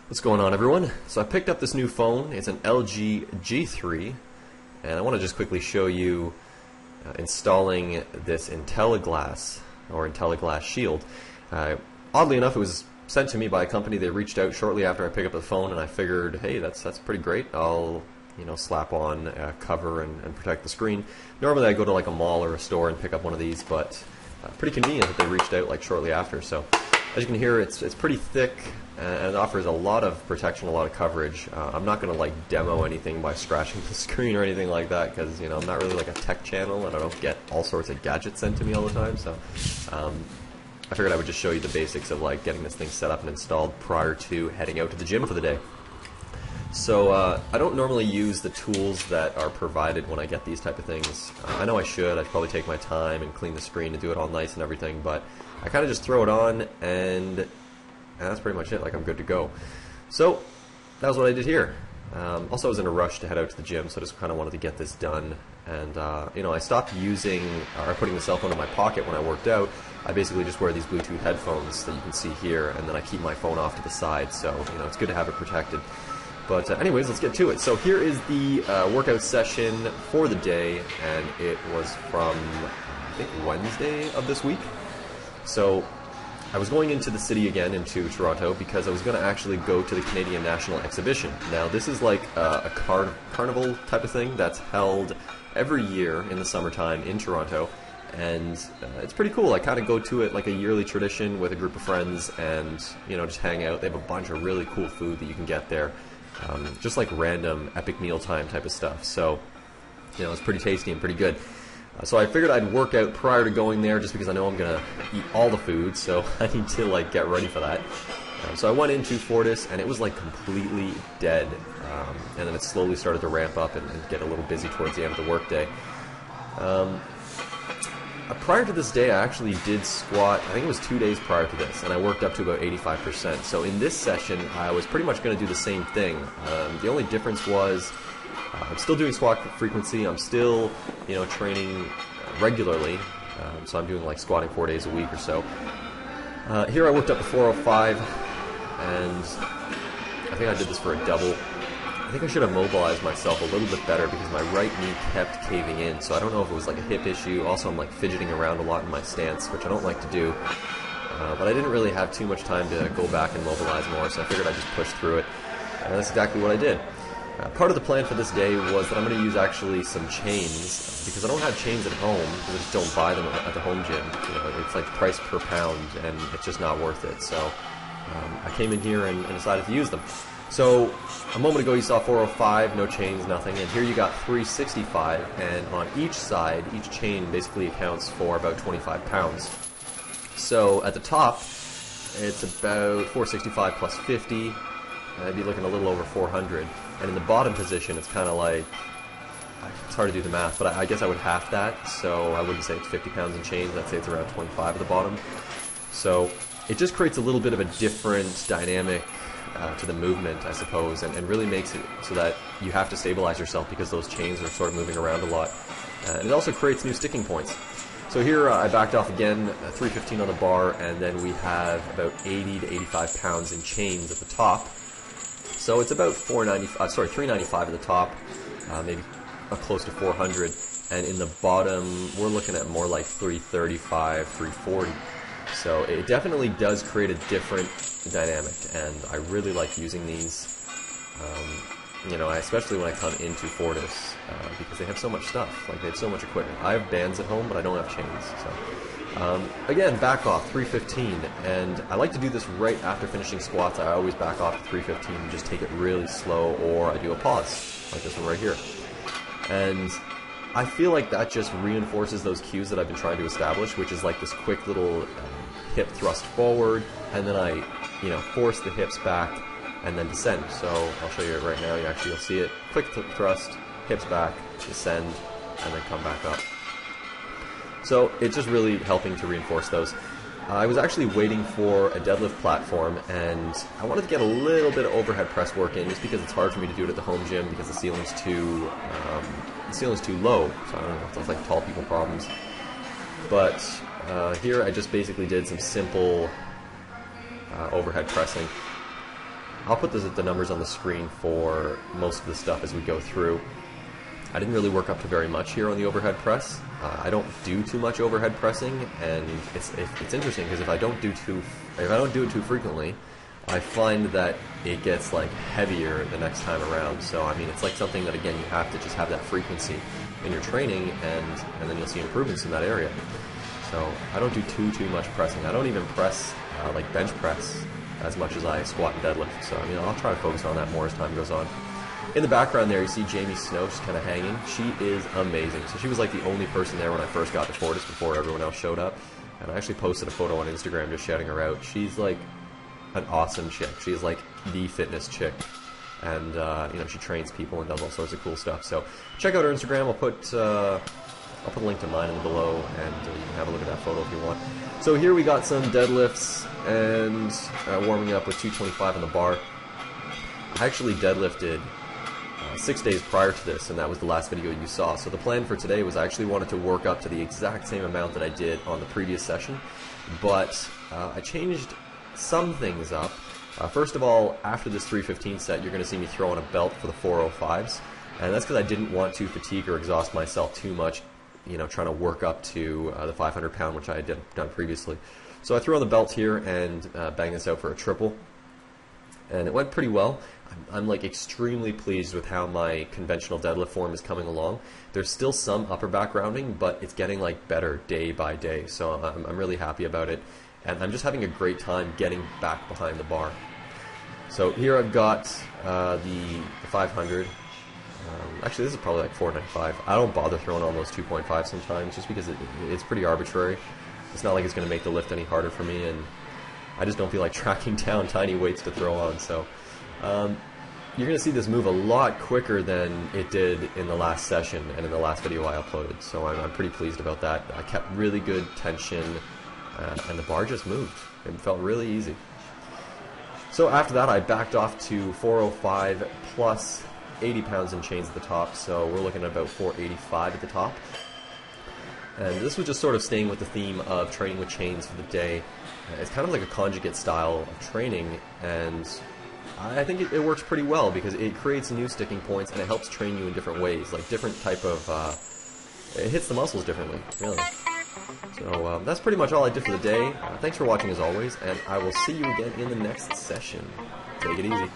What's going on, everyone? So I picked up this new phone. It's an LG G3, and I want to just quickly show you installing this intelliGLASS or intelliGLASS Shield. Oddly enough, it was sent to me by a company. They reached out shortly after I picked up the phone, and I figured, hey, that's pretty great. I'll slap on a cover and protect the screen. Normally I go to like a mall or a store and pick up one of these, but pretty convenient that they reached out like shortly after. So as you can hear, it's pretty thick and it offers a lot of protection, a lot of coverage. I'm not going to like demo anything by scratching the screen or anything like that, because I'm not really like a tech channel and I don't get all sorts of gadgets sent to me all the time. So I figured I would just show you the basics of like getting this thing set up and installed prior to heading out to the gym for the day. So I don't normally use the tools that are provided when I get these type of things. I know I should. I'd probably take my time and clean the screen and do it all nice and everything, but I kind of just throw it on and that's pretty much it. Like, I'm good to go. So that was what I did here. Also, I was in a rush to head out to the gym, so I just kind of wanted to get this done. And I stopped using or putting the cell phone in my pocket when I worked out. I basically just wear these Bluetooth headphones that you can see here, and then I keep my phone off to the side. So it's good to have it protected. But anyways, let's get to it. So here is the workout session for the day, and it was from I think Wednesday of this week. So I was going into the city again, into Toronto, because I was going to actually go to the Canadian National Exhibition. Now, this is like a carnival type of thing that's held every year in the summertime in Toronto, and it's pretty cool. I kind of go to it like a yearly tradition with a group of friends and, just hang out. They have a bunch of really cool food that you can get there, just like random epic mealtime type of stuff. So, it's pretty tasty and pretty good. So I figured I'd work out prior to going there, just because I know I'm going to eat all the food, so I need to like get ready for that. So I went into Fortis, and it was like completely dead, and then it slowly started to ramp up and get a little busy towards the end of the workday. Prior to this day, I actually did squat, I think it was 2 days prior to this, and I worked up to about 85%. So in this session, I was pretty much going to do the same thing. The only difference was I'm still doing squat frequency. I'm still, training regularly. So I'm doing like squatting 4 days a week or so. Here I worked up to 405, and I think I did this for a double. I think I should have mobilized myself a little bit better because my right knee kept caving in. So I don't know if it was like a hip issue. Also, I'm like fidgeting around a lot in my stance, which I don't like to do. But I didn't really have too much time to go back and mobilize more, so I figured I'd just push through it. And that's exactly what I did. Part of the plan for this day was that I'm going to use actually some chains, because I don't have chains at home, because I just don't buy them at the home gym. It's like price per pound, and it's just not worth it. So I came in here and decided to use them. So a moment ago you saw 405, no chains, nothing, and here you got 365, and on each side, each chain basically accounts for about 25 pounds. So at the top, it's about 465 plus 50, I'd be looking a little over 400. And in the bottom position, it's kind of like, it's hard to do the math, but I guess I would half that. So I wouldn't say it's 50 pounds in chains. I'd say it's around 25 at the bottom. So it just creates a little bit of a different dynamic to the movement, I suppose, and really makes it so that you have to stabilize yourself because those chains are sort of moving around a lot. And it also creates new sticking points. So here I backed off again, 315 on the bar, and then we have about 80 to 85 pounds in chains at the top. So it's about 395 at the top, maybe close to 400, and in the bottom we're looking at more like 335, 340. So it definitely does create a different dynamic, and I really like using these. Especially when I come into Fortis, because they have so much stuff. Like, they have so much equipment. I have bands at home, but I don't have chains. So again, back off 315, and I like to do this right after finishing squats. I always back off to 315 and just take it really slow, or I do a pause like this one right here. And I feel like that just reinforces those cues that I've been trying to establish, which is like this quick little hip thrust forward, and then I force the hips back and then descend. So I'll show you it right now. You'll see it. Quick thrust, hips back, descend, and then come back up. So it's just really helping to reinforce those. I was actually waiting for a deadlift platform, and I wanted to get a little bit of overhead press work in, just because it's hard for me to do it at the home gym because the ceiling's too low. So I don't know if that's like tall people problems. But Here I just basically did some simple overhead pressing. I'll put the numbers on the screen for most of the stuff as we go through. I didn't really work up to very much here on the overhead press. I don't do too much overhead pressing, and it's interesting because if I don't do it too frequently, I find that it gets like heavier the next time around. So I mean, it's like something that again you have to just have that frequency in your training, and then you'll see improvements in that area. So I don't do too much pressing. I don't even press like bench press as much as I squat and deadlift. So I mean, I'll try to focus on that more as time goes on. In the background there, you see Jamie Snow just kind of hanging. She is amazing. So she was like the only person there when I first got to Fortis before everyone else showed up. And I actually posted a photo on Instagram just shouting her out. She's like an awesome chick. She's like the fitness chick. And, you know, she trains people and does all sorts of cool stuff. So check out her Instagram. I'll put a link to mine in below, and you can have a look at that photo if you want. So here we got some deadlifts and warming up with 225 on the bar. I actually deadlifted 6 days prior to this, and that was the last video you saw. So the plan for today was I actually wanted to work up to the exact same amount that I did on the previous session, but I changed some things up. First of all, after this 315 set, you're going to see me throw on a belt for the 405s, and that's because I didn't want to fatigue or exhaust myself too much, you know, trying to work up to the 500 pound, which I had done previously. So I threw on the belt here and banged this out for a triple, and it went pretty well. I'm like extremely pleased with how my conventional deadlift form is coming along. There's still some upper back rounding, but it's getting like better day by day. So I'm really happy about it, and I'm just having a great time getting back behind the bar. So here I've got the 500. Actually, this is probably like 495. I don't bother throwing on those 2.5 sometimes, just because it's pretty arbitrary. It's not like it's going to make the lift any harder for me, and I just don't feel like tracking down tiny weights to throw on. So you're going to see this move a lot quicker than it did in the last session and in the last video I uploaded. So I'm pretty pleased about that. I kept really good tension, and the bar just moved. It felt really easy. So after that, I backed off to 405 plus 80 pounds in chains at the top. So we're looking at about 485 at the top. And this was just sort of staying with the theme of training with chains for the day. It's kind of like a conjugate style of training, and I think it works pretty well because it creates new sticking points and it helps train you in different ways, like different type of, it hits the muscles differently, really. So that's pretty much all I did for the day. Thanks for watching as always, and I will see you again in the next session. Take it easy.